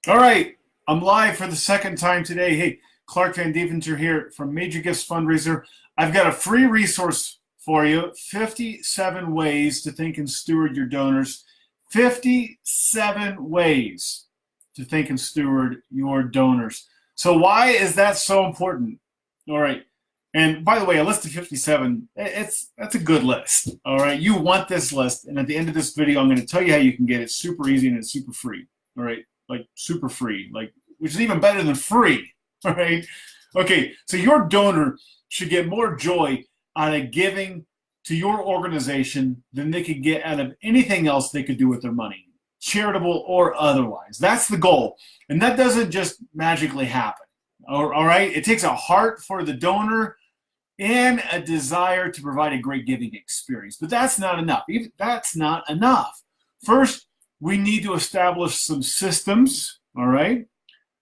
All right, I'm live for the second time today. Hey, Clark Van Deventer here from Major Gifts Fundraiser. I've got a free resource for you, 57 ways to think and steward your donors. 57 ways to think and steward your donors. So why is that so important? All right. And by the way, a list of 57, that's a good list. All right. You want this list. And at the end of this video, I'm going to tell you how you can get it super easy and it's super free. All right. Like super free, like which is even better than free. All right. Okay. So your donor should get more joy out of giving to your organization than they could get out of anything else they could do with their money, charitable or otherwise. That's the goal. And that doesn't just magically happen. All right. It takes a heart for the donor and a desire to provide a great giving experience. But that's not enough. That's not enough. First, we need to establish some systems, all right?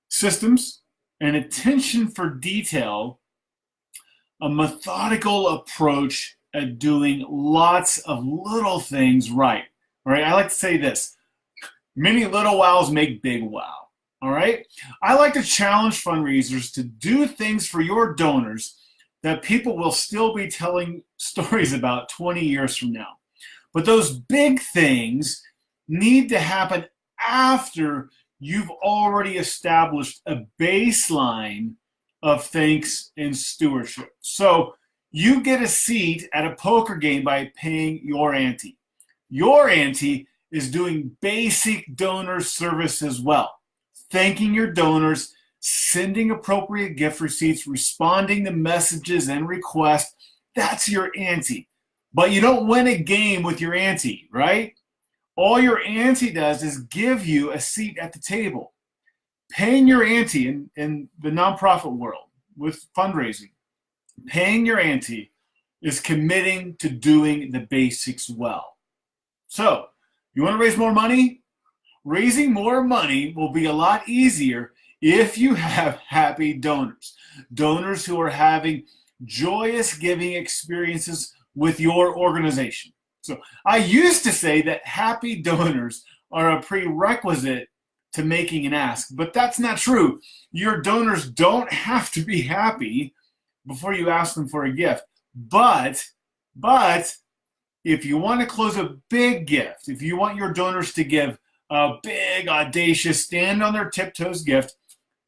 Systems, and attention for detail, a methodical approach at doing lots of little things right, all right? I like to say this, many little wows make big wow, all right? I like to challenge fundraisers to do things for your donors that people will still be telling stories about 20 years from now. But those big things need to happen after you've already established a baseline of thanks and stewardship. So you get a seat at a poker game by paying your ante. Your ante is doing basic donor service as well, thanking your donors, sending appropriate gift receipts, responding to messages and requests. That's your ante. But you don't win a game with your ante, right? All your ante does is give you a seat at the table. Paying your ante in the nonprofit world with fundraising, paying your ante is committing to doing the basics well. So, you want to raise more money? Raising more money will be a lot easier if you have happy donors, donors who are having joyous giving experiences with your organization. So I used to say that happy donors are a prerequisite to making an ask, but that's not true. Your donors don't have to be happy before you ask them for a gift. But if you want to close a big gift, if you want your donors to give a big, audacious, stand on their tiptoes gift,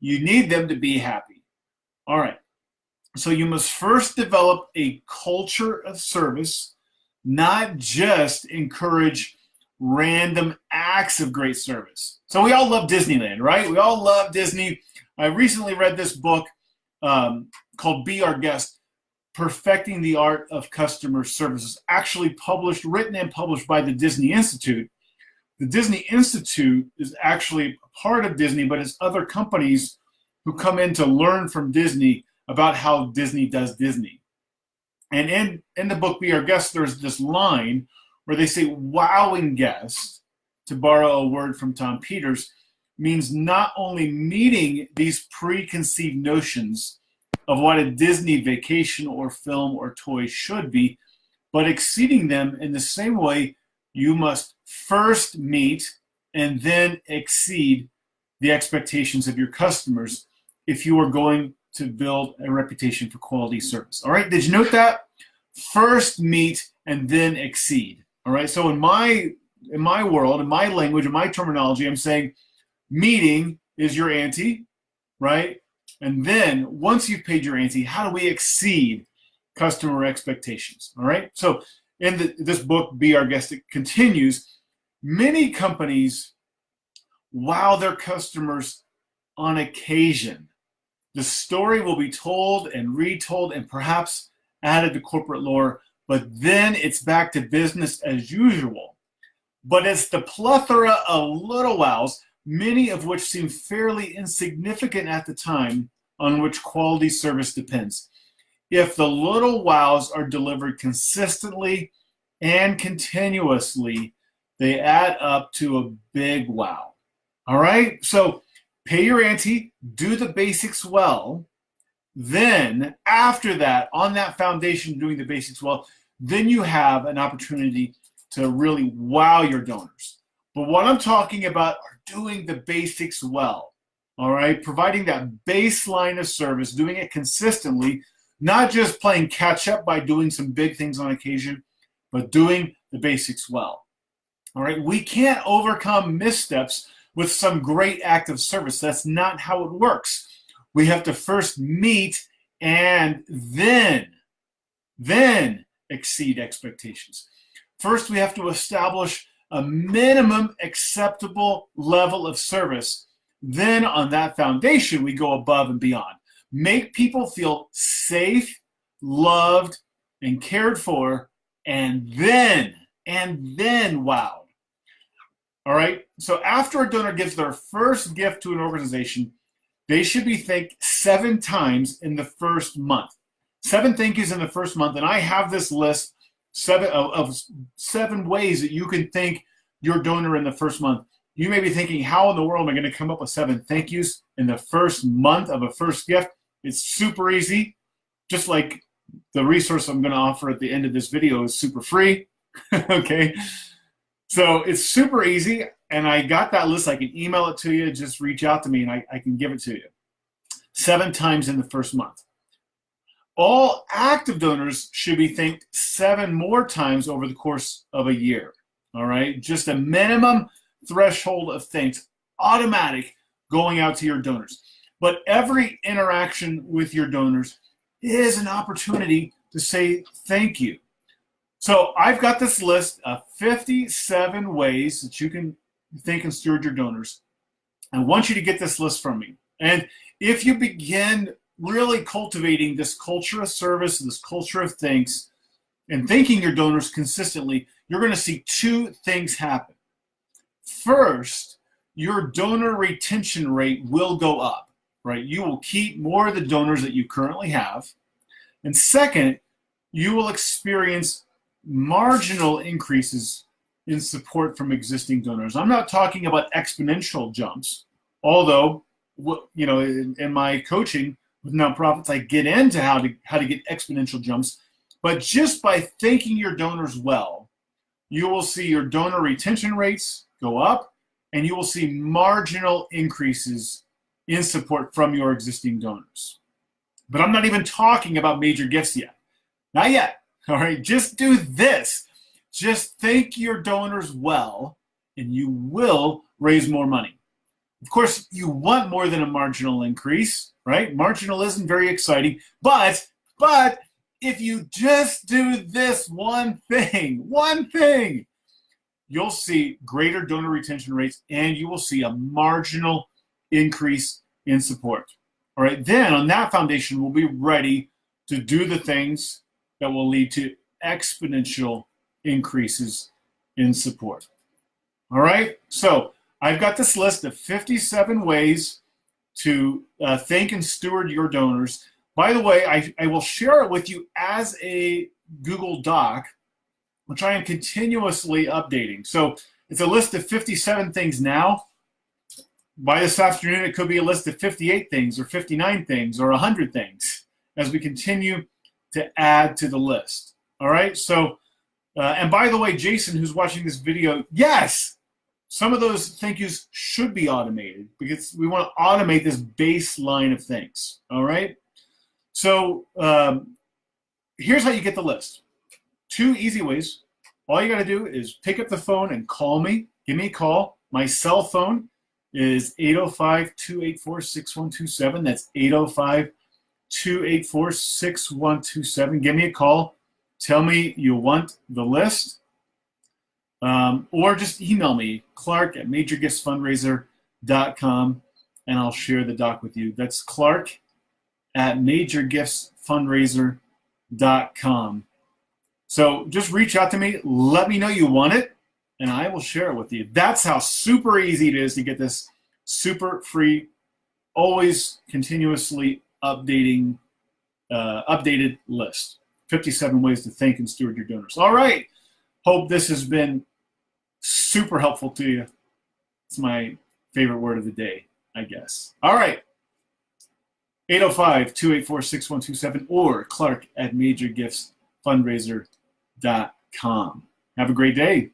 you need them to be happy. All right. So you must first develop a culture of service, not just encourage random acts of great service. So we all love Disneyland, right? We all love Disney. I recently read this book called Be Our Guest, Perfecting the Art of Customer Service. It's actually written and published by the Disney Institute. The Disney Institute is actually part of Disney, but it's other companies who come in to learn from Disney about how Disney does Disney. And in the book Be Our Guest, there's this line where they say wowing guests, to borrow a word from Tom Peters, means not only meeting these preconceived notions of what a Disney vacation or film or toy should be, but exceeding them in the same way. You must first meet and then exceed the expectations of your customers if you are going to build a reputation for quality service. All right, did you note that? First meet and then exceed. All right, so in my world, in my language, in my terminology, I'm saying meeting is your ante, right? And then once you've paid your ante, how do we exceed customer expectations? All right, so in this book, Be Our Guest, it continues, many companies wow their customers on occasion. The story will be told and retold and perhaps added to corporate lore, but then it's back to business as usual. But it's the plethora of little wows, many of which seem fairly insignificant at the time, on which quality service depends. If the little wows are delivered consistently and continuously, they add up to a big wow. All right? So pay your ante, do the basics well. Then, after that, on that foundation, doing the basics well, then you have an opportunity to really wow your donors. But what I'm talking about are doing the basics well, all right? Providing that baseline of service, doing it consistently, not just playing catch up by doing some big things on occasion, but doing the basics well, all right? We can't overcome missteps with some great act of service. That's not how it works. We have to first meet and then exceed expectations. First, we have to establish a minimum acceptable level of service. Then on that foundation, we go above and beyond. Make people feel safe, loved, and cared for, and then wowed. All right? So after a donor gives their first gift to an organization, they should be thanked 7 times in the first month. 7 thank yous in the first month, and I have this list of 7 ways that you can thank your donor in the first month. You may be thinking, how in the world am I going to come up with 7 thank yous in the first month of a first gift? It's super easy, just like the resource I'm going to offer at the end of this video is super free. Okay, so it's super easy, and I got that list. I can email it to you. Just reach out to me, and I can give it to you. 7 times in the first month. All active donors should be thanked 7 more times over the course of a year. All right, just a minimum threshold of thanks, automatic, going out to your donors. But every interaction with your donors is an opportunity to say thank you. So I've got this list of 57 ways that you can thank and steward your donors. I want you to get this list from me. And if you begin really cultivating this culture of service, this culture of thanks, and thanking your donors consistently, you're going to see 2 things happen. First, your donor retention rate will go up, right? You will keep more of the donors that you currently have. And second, you will experience marginal increases in support from existing donors. I'm not talking about exponential jumps, although, you know, in my coaching with nonprofits, I get into how to get exponential jumps. But just by thanking your donors well, you will see your donor retention rates go up, and you will see marginal increases in support from your existing donors. But I'm not even talking about major gifts yet. Not yet. All right, just do this. Just thank your donors well, and you will raise more money. Of course, you want more than a marginal increase, right? Marginal isn't very exciting, but if you just do this one thing, you'll see greater donor retention rates, and you will see a marginal increase in support. All right, then on that foundation, we'll be ready to do the things that will lead to exponential increases in support. All right, so I've got this list of 57 ways to thank and steward your donors. By the way, I will share it with you as a Google Doc, which I am continuously updating. So it's a list of 57 things now. By this afternoon, it could be a list of 58 things or 59 things or 100 things as we continue to add to the list. All right, so, and by the way, Jason, who's watching this video, yes, some of those thank yous should be automated because we want to automate this baseline of thanks. All right, so here's how you get the list. 2 easy ways. All you got to do is pick up the phone and call me. Give me a call. My cell phone is 805-284-6127. That's 805-284-6127. Give me a call. Tell me you want the list. Or just email me, clark@majorgiftsfundraiser.com, and I'll share the doc with you. That's clark@majorgiftsfundraiser.com. So just reach out to me, let me know you want it, and I will share it with you. That's how super easy it is to get this super free, always continuously updated list. 57 ways to thank and steward your donors. All right. Hope this has been super helpful to you. It's my favorite word of the day, I guess. All right. 805-284-6127 or clark@majorgiftsfundraiser.com. Have a great day.